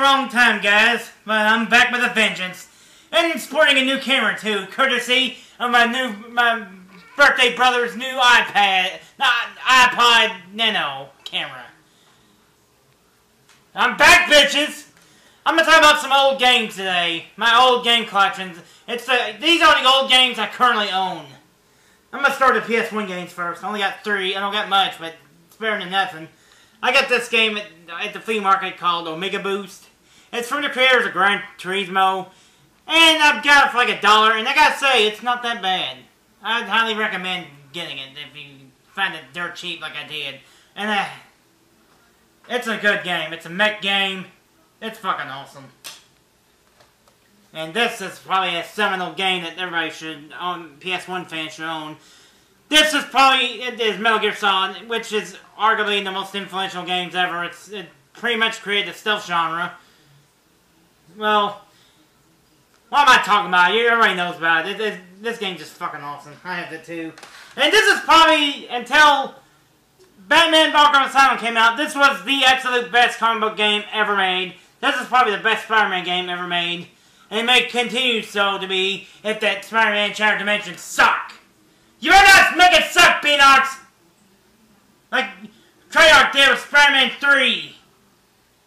wrong time, guys, but I'm back with a vengeance. And sporting a new camera, too, courtesy of my birthday brother's new iPod Nano camera. I'm back, bitches! I'm gonna talk about some old games today. My old game collections. These are the old games I currently own. I'm gonna start with the PS1 games first. I only got 3. I don't got much, but it's better than nothing. I got this game at the flea market called Omega Boost. It's from the creators of Gran Turismo. And I've got it for like $1, and I gotta say, it's not that bad. I'd highly recommend getting it if you find it dirt cheap like I did. And it's a good game. It's a mech game. It's fucking awesome. And this is probably a seminal game that everybody should own, PS1 fans should own. This is it is Metal Gear Solid, which is arguably the most influential games ever. It pretty much created the stealth genre. Well, what am I talking about? Everybody knows about it. This game's just fucking awesome. I have it too. And this is probably, until Batman Arkham Asylum came out, this was the absolute best comic book game ever made. This is probably the best Spider-Man game ever made. And it may continue so to be if that Spider-Man Shattered Dimensions suck. You better not make it suck, Beanox! Like Treyarch did with Spider-Man 3.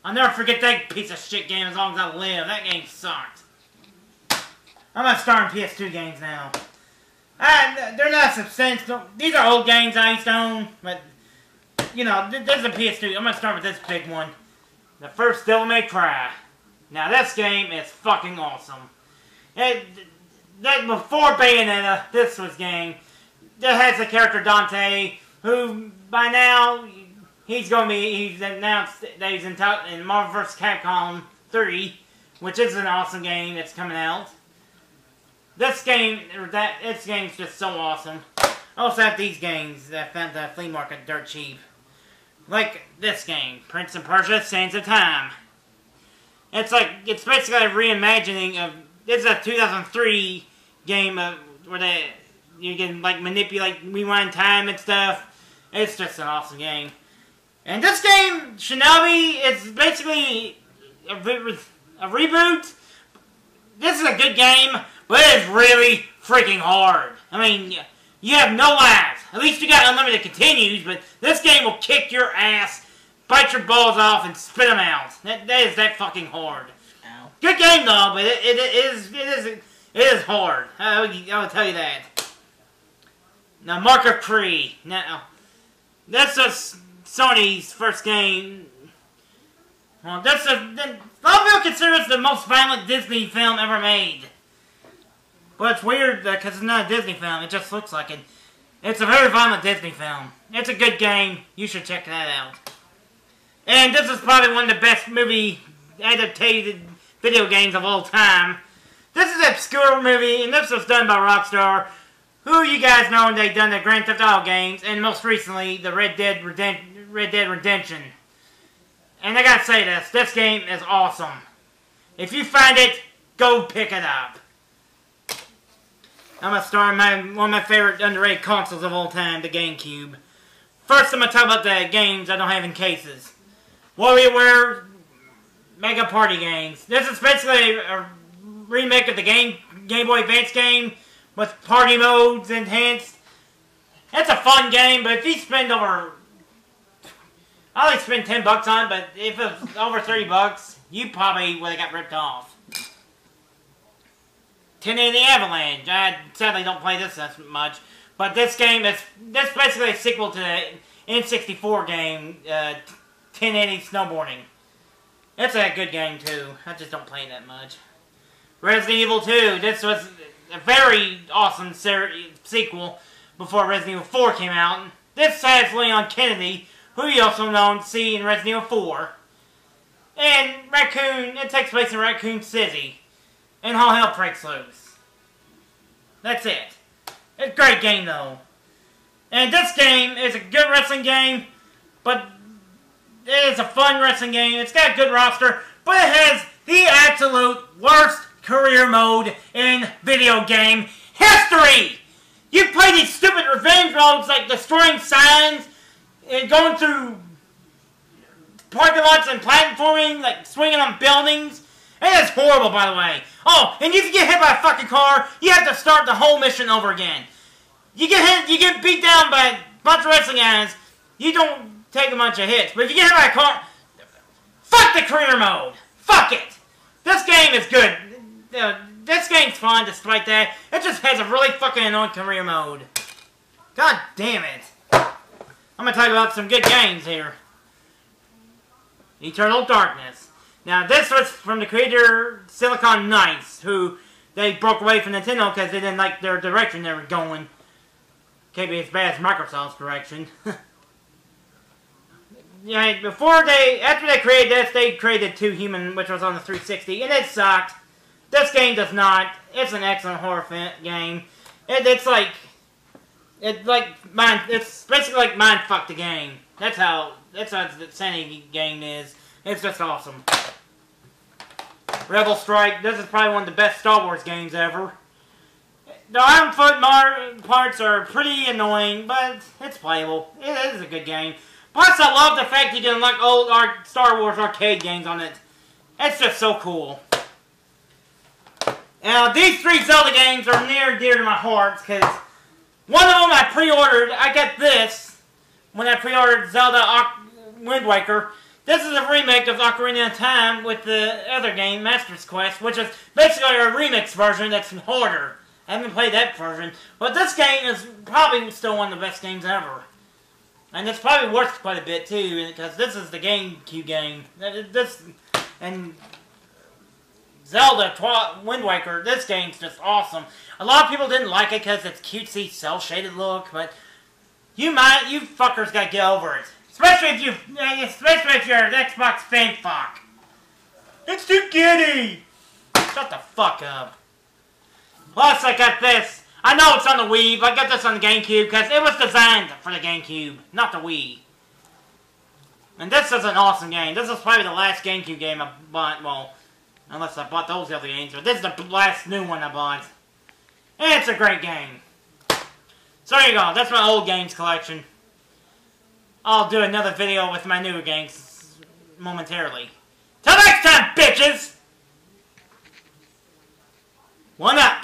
I'll never forget that piece of shit game as long as I live. That game sucked. I'm gonna start in PS2 games now. They're not substantial. These are old games I used to own, but you know, this is a PS2. I'm gonna start with this big one. The first Devil May Cry. Now this game is fucking awesome. Before Bayonetta, this was game that has the character Dante, who by now he's announced that he's in Marvel vs. Capcom 3, which is an awesome game that's coming out. This game's just so awesome. I also have these games that I found at the flea market dirt cheap. Like this game, Prince of Persia: Sands of Time. It's basically a reimagining of, this is a 2003 game where you can like manipulate, rewind time and stuff. It's just an awesome game. And this game, Shinobi, is basically a reboot. This is a good game, but it is really freaking hard. I mean, you have no lives. At least you got unlimited continues, but this game will kick your ass, bite your balls off, and spit them out. That is that fucking hard. Ow. Good game though, but it is hard. I will tell you that. Now, Mark of Kree. Now, that's just Sony's first game. Well, a lot of people consider it the most violent Disney film ever made. But it's weird because it's not a Disney film. It just looks like it. It's a very violent Disney film. It's a good game. You should check that out. And this is probably one of the best movie adapted video games of all time. This is an obscure movie, and this was done by Rockstar, who you guys know they've done the Grand Theft Auto games, and most recently the Red Dead Redemption. And I gotta say this game is awesome. If you find it, go pick it up. I'm gonna start one of my favorite underrated consoles of all time, the GameCube. First, I'm gonna talk about the games I don't have in cases. WarioWare Mega Party games. This is basically a remake of the Game Boy Advance game with party modes enhanced. It's a fun game, but if you spend I only spend $10 on it, but if it was over $30, you probably would have got ripped off. 1080 Avalanche. I sadly don't play this as much, but this game is basically a sequel to the N64 game, 1080 Snowboarding. It's a good game too. I just don't play it that much. Resident Evil 2. This was a very awesome sequel before Resident Evil 4 came out. This has Leon Kennedy, who you also see in Resident Evil 4. And it takes place in Raccoon City. And all hell breaks loose. That's it. It's a great game though. And this game is a good wrestling game, but it is a fun wrestling game. It's got a good roster, but it has the absolute worst career mode in video game history! You play these stupid revenge modes like destroying signs and going through parking lots and platforming, like swinging on buildings. It is horrible, by the way. Oh, and if you get hit by a fucking car, you have to start the whole mission over again. You get hit, you get beat down by a bunch of wrestling guys, you don't take a bunch of hits. But if you get hit by a car, fuck the career mode. Fuck it. This game is good. This game's fun despite that. It just has a really fucking annoying career mode. God damn it. I'm gonna talk about some good games here. Eternal Darkness. Now this was from the creator Silicon Knights, who they broke away from Nintendo because they didn't like their direction they were going. Can't be as bad as Microsoft's direction. Yeah, after they created this, they created 2 Human, which was on the 360, and it sucked. This game does not. It's an excellent horror game. It's basically like Mindfuck the game. That's how the Sanity game is. It's just awesome. Rebel Strike. This is probably one of the best Star Wars games ever. The Iron Foot parts are pretty annoying, but it's playable. It is a good game. Plus, I love the fact you can unlock old Star Wars arcade games on it. It's just so cool. Now, these 3 Zelda games are near and dear to my heart, because one of them I pre-ordered. I got this when I pre-ordered Zelda Wind Waker. This is a remake of Ocarina of Time with the other game, Master's Quest, which is basically a remix version that's harder. I haven't played that version, but this game is probably still one of the best games ever. And it's probably worth quite a bit too, because this is the GameCube game. And Zelda Wind Waker, this game's just awesome. A lot of people didn't like it because it's cutesy, cel-shaded look, but you fuckers gotta get over it. Especially if you're an Xbox fan fuck. It's too giddy! Shut the fuck up. Plus, I got this. I know it's on the Wii, but I got this on the GameCube because it was designed for the GameCube, not the Wii. And this is an awesome game. This is probably the last GameCube game I bought. Well, unless I bought those other games, but this is the last new one I bought. And it's a great game. So there you go. That's my old games collection. I'll do another video with my newer games momentarily. Till next time, bitches! 1 up!